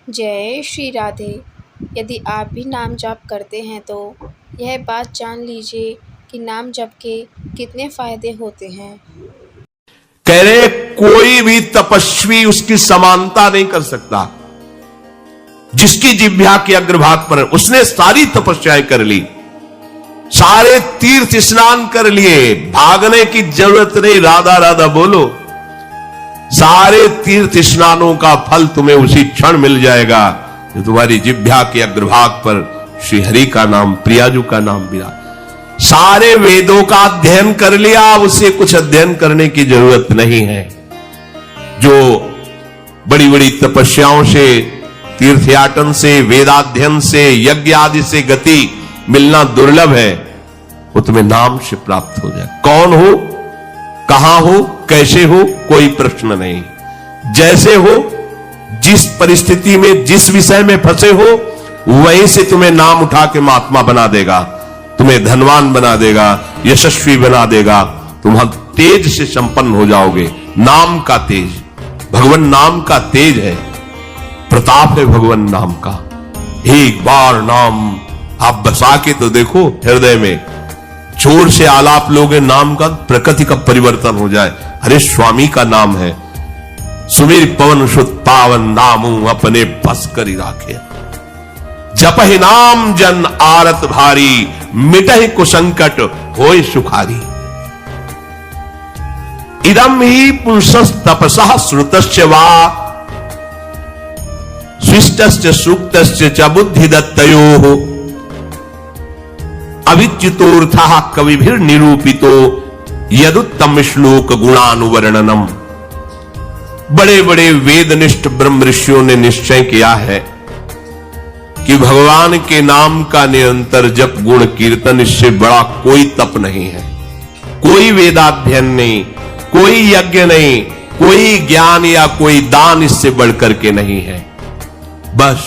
जय श्री राधे। यदि आप भी नाम जप करते हैं तो यह बात जान लीजिए कि नाम जप के कितने फायदे होते हैं। कह रहे कोई भी तपस्वी उसकी समानता नहीं कर सकता। जिसकी जिह्वा के अग्रभाग पर उसने सारी तपस्याएं कर ली, सारे तीर्थ स्नान कर लिए, भागने की जरूरत नहीं। राधा राधा बोलो, सारे तीर्थ स्नानों का फल तुम्हें उसी क्षण मिल जाएगा जो तुम्हारी जिह्वा के अग्रभाग पर श्री हरि का नाम, प्रियाजू का विराज। सारे वेदों का अध्ययन कर लिया, उसे कुछ अध्ययन करने की जरूरत नहीं है। जो बड़ी बड़ी तपस्याओं से, तीर्थयाटन से, वेदाध्ययन से, यज्ञ आदि से गति मिलना दुर्लभ है, वो तुम्हें नाम से प्राप्त हो जाए। कौन हो, कहां हो, कैसे हो, कोई प्रश्न नहीं। जैसे हो, जिस परिस्थिति में, जिस विषय में फंसे हो, वहीं से तुम्हें नाम उठा के महात्मा बना देगा, तुम्हें धनवान बना देगा, यशस्वी बना देगा। तुम तेज से संपन्न हो जाओगे। नाम का तेज, भगवान नाम का तेज है, प्रताप है भगवान नाम का। एक बार नाम आप बसा के तो देखो हृदय में, जोर से आलाप लोगे नाम का, प्रकृति का परिवर्तन हो जाए। अरे स्वामी का नाम है, सुमेर पवन सुत पावन नामू अपने बस करी राखे। जपहि नाम जन आरत भारी, मिटहि कुसंकट होय सुखारी। इदम ही पुंसस् तपसः श्रुतस्य वा, स्विष्टस्य सूक्तस्य च बुद्धि दत्तयोः। अविच्युतोऽर्थः कविभिर निरूपितो, यदुत्तम श्लोक गुणानुवर्णनम। बड़े बड़े वेदनिष्ठ ब्रह्म ऋषियों ने निश्चय किया है कि भगवान के नाम का निरंतर जप, गुण कीर्तन, इससे बड़ा कोई तप नहीं है, कोई वेदाध्ययन नहीं, कोई यज्ञ नहीं, कोई ज्ञान या कोई दान इससे बढ़कर के नहीं है। बस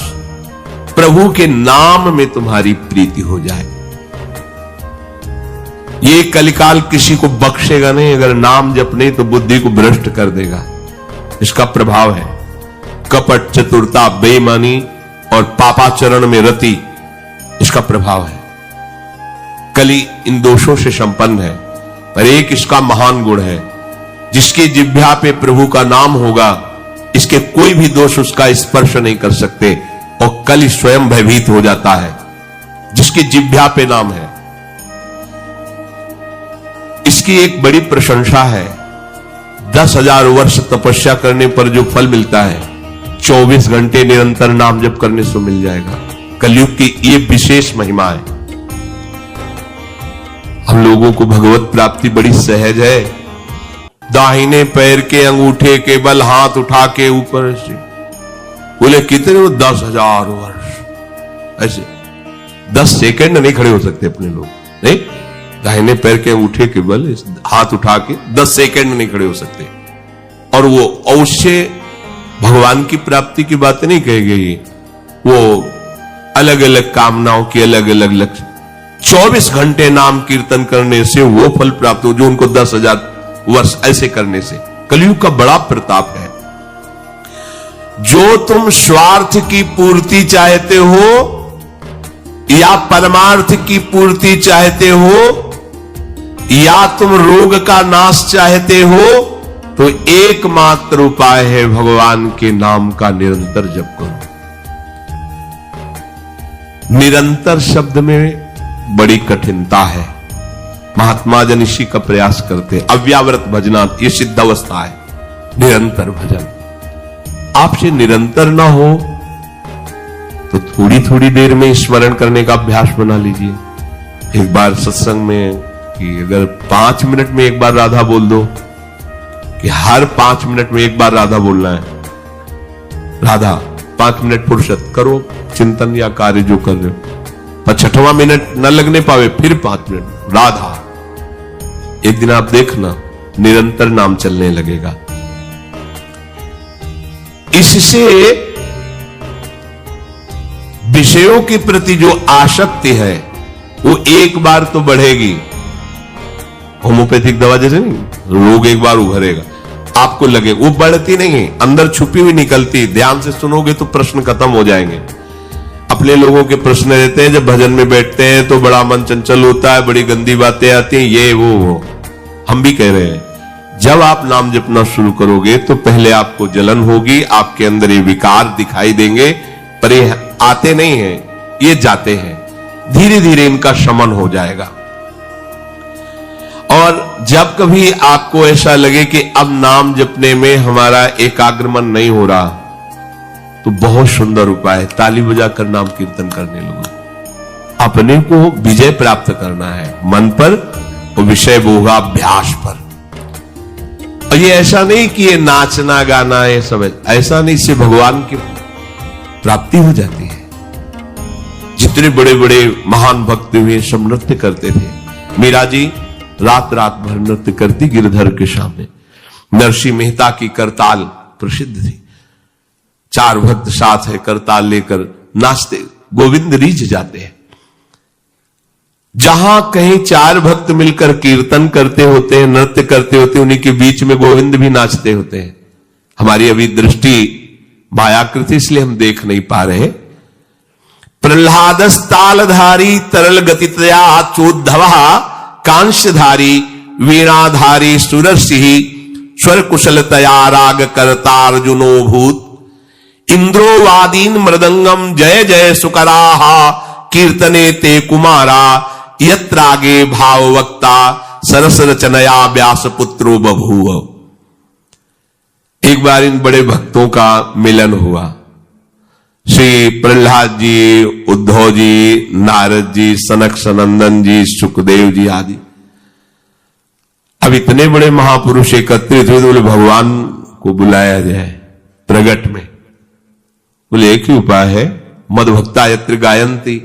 प्रभु के नाम में तुम्हारी प्रीति हो जाए। ये कलिकाल किसी को बख्शेगा नहीं। अगर नाम जप नहीं तो बुद्धि को भ्रष्ट कर देगा। इसका प्रभाव है कपट, चतुरता, बेईमानी और पापाचरण में रति, इसका प्रभाव है। कली इन दोषों से संपन्न है, पर एक इसका महान गुण है, जिसकी जिह्वा पे प्रभु का नाम होगा, इसके कोई भी दोष उसका स्पर्श नहीं कर सकते, और कली स्वयं भयभीत हो जाता है जिसकी जिह्वा पे नाम है। इसकी एक बड़ी प्रशंसा है। 10,000 वर्ष तपस्या करने पर जो फल मिलता है, 24 घंटे निरंतर नाम जप करने से मिल जाएगा। कलयुग की ये विशेष महिमा है। हम लोगों को भगवत प्राप्ति बड़ी सहज है। दाहिने पैर के अंगूठे के बल हाथ उठा के ऊपर से बोले कितने, 10,000 वर्ष। ऐसे 10 सेकंड नहीं खड़े हो सकते अपने लोग, नहीं। दाहिने पैर के अंगूठे के बल हाथ उठा के 10 सेकंड नहीं खड़े हो सकते। और वो अवश्य भगवान की प्राप्ति की बात नहीं कही गई, वो अलग अलग कामनाओं की अलग अलग लक्ष्य। 24 घंटे नाम कीर्तन करने से वो फल प्राप्त हो जो उनको 10,000 वर्ष ऐसे करने से। कलयुग का बड़ा प्रताप है। जो तुम स्वार्थ की पूर्ति चाहते हो या परमार्थ की पूर्ति चाहते हो, या तुम रोग का नाश चाहते हो, तो एकमात्र उपाय है भगवान के नाम का निरंतर जप करो। निरंतर शब्द में बड़ी कठिनता है। महात्मा जन इसी का प्रयास करते। अव्यावृत भजनात्, ये सिद्ध अवस्था है निरंतर भजन। आपसे निरंतर ना हो तो थोड़ी थोड़ी देर में स्मरण करने का अभ्यास बना लीजिए। एक बार सत्संग में कि अगर 5 मिनट में एक बार राधा बोल दो, कि हर 5 मिनट में एक बार राधा बोलना है। राधा 5 मिनट फुर्सत करो, चिंतन या कार्य जो कर रहे हो, पर 6वां मिनट न लगने पावे, फिर 5 मिनट राधा। एक दिन आप देखना निरंतर नाम चलने लगेगा। इससे विषयों के प्रति जो आसक्ति है वो एक बार तो बढ़ेगी। होम्योपैथिक दवा जैसे नहीं, रोग एक बार उभरेगा। आपको लगे वो बढ़ती नहीं है, अंदर छुपी हुई निकलती। ध्यान से सुनोगे तो प्रश्न खत्म हो जाएंगे। अपने लोगों के प्रश्न रहते हैं, जब भजन में बैठते हैं तो बड़ा मन चंचल होता है, बड़ी गंदी बातें आती हैं, ये वो। हम भी कह रहे हैं, जब आप नाम जपना शुरू करोगे तो पहले आपको जलन होगी, आपके अंदर ये विकार दिखाई देंगे, पर ये आते नहीं हैं, ये जाते हैं। धीरे धीरे इनका शमन हो जाएगा। और जब कभी आपको ऐसा लगे कि अब नाम जपने में हमारा एकाग्रमन नहीं हो रहा, तो बहुत सुंदर उपाय, ताली बजाकर नाम कीर्तन करने लगो। अपने को विजय प्राप्त करना है मन पर और विषय भोगा अभ्यास पर। और ये ऐसा नहीं कि ये नाचना गाना ये सब ऐसा नहीं, इससे भगवान की प्राप्ति हो जाती है। जितने बड़े बड़े महान भक्त हुए सब नृत्य करते थे। मीरा जी रात रात भर नृत्य करती गिरधर के सामने। नरसिंह मेहता की करताल प्रसिद्ध थी। 4 भक्त साथ है, करताल लेकर नाचते, गोविंद रीझ जाते हैं। जहां कहीं 4 भक्त मिलकर कीर्तन करते होते हैं, नृत्य करते होते हैं, उन्हीं के बीच में गोविंद भी नाचते होते हैं। हमारी अभी दृष्टि मायाकृति, इसलिए हम देख नहीं पा रहे। प्रह्लादस्तालधारी तरल गतितया चोद्धव कांस्यधारी वीणाधारी सुरसिंह स्वर कुशलतया राग करतार्जुनो भूत इंद्रोवादीन मृदंगम जय जय सुकराहा कीर्तने ते कुमारा यत्रागे भाववक्ता सरस रचनया व्यास पुत्रो बभूव। एक बार इन बड़े भक्तों का मिलन हुआ। श्री प्रहलाद जी, उद्धव जी, नारद जी, सनक सनंदन जी, सुखदेव जी आदि। अब इतने बड़े महापुरुष एकत्रित हुए, बोले भगवान को बुलाया जाए प्रगट में। बोले एक ही उपाय है, मद भक्ता यत्र गायंती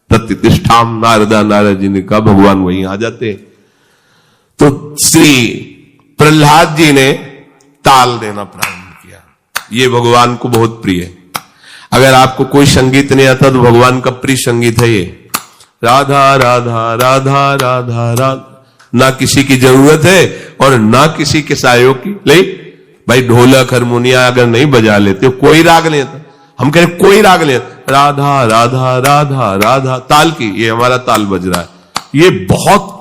प्रतिष्ठाम। नारदा नारद जी ने कहा भगवान वहीं आ जाते। तो श्री प्रहलाद जी ने ताल देना प्रारंभ किया। ये भगवान को बहुत प्रिय है। अगर आपको कोई संगीत नहीं आता तो भगवान का प्रिय संगीत है ये, राधा राधा राधा राधा राधा। ना किसी की जरूरत है और ना किसी के सहयोग की। ले भाई ढोलक हारमोनिया अगर नहीं बजा लेते हो, कोई राग नहीं आता, हम कह रहे कोई राग नहीं, राधा राधा राधा राधा ताल की, ये हमारा ताल बज रहा है। ये बहुत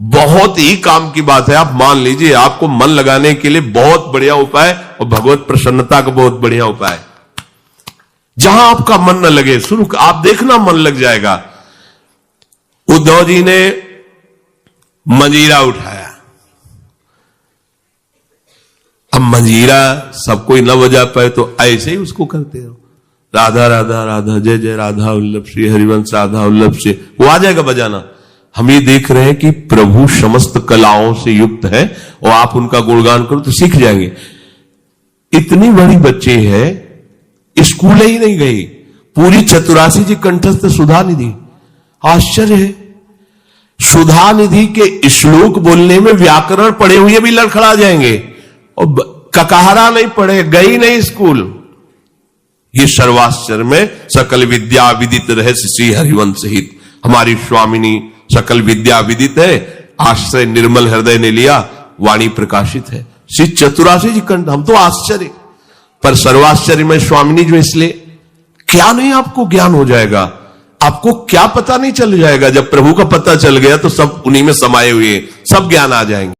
बहुत ही काम की बात है। आप मान लीजिए, आपको मन लगाने के लिए बहुत बढ़िया उपाय और भगवत प्रसन्नता का बहुत बढ़िया उपाय। जहां आपका मन न लगे, शुरू आप देखना मन लग जाएगा। उद्धव जी ने मंजीरा उठाया। अब मंजीरा सब कोई न बजा पाए तो ऐसे ही उसको करते रहो, राधा राधा राधा जय जय राधा वल्लभ श्री हरिवंश राधा वल्लभ से, वो आ जाएगा बजाना। हम ये देख रहे हैं कि प्रभु समस्त कलाओं से युक्त है और आप उनका गुणगान करो तो सीख जाएंगे। इतनी बड़ी बच्ची है, स्कूल ही नहीं गई, पूरी चतुरासी जी कंठस्थ सुधा निधि। आश्चर्य है, सुधा निधि के श्लोक बोलने में व्याकरण पढ़े हुए भी लड़खड़ा जाएंगे और ककाहरा नहीं पढ़े, गई नहीं स्कूल। ये सर्वाश्चर्य में सकल विद्या विदित रहस्य श्री हरिवंश हित। हमारी स्वामिनी सकल विद्या विदित है, आश्रय निर्मल हृदय ने लिया, वाणी प्रकाशित है। श्री चतुरासी जी कंठ, हम तो आश्चर्य, पर सर्वाश्चर्य में स्वामिनी जो, इसलिए क्या नहीं आपको ज्ञान हो जाएगा। आपको क्या पता नहीं चल जाएगा। जब प्रभु का पता चल गया तो सब उन्हीं में समाये हुए सब ज्ञान आ जाएंगे।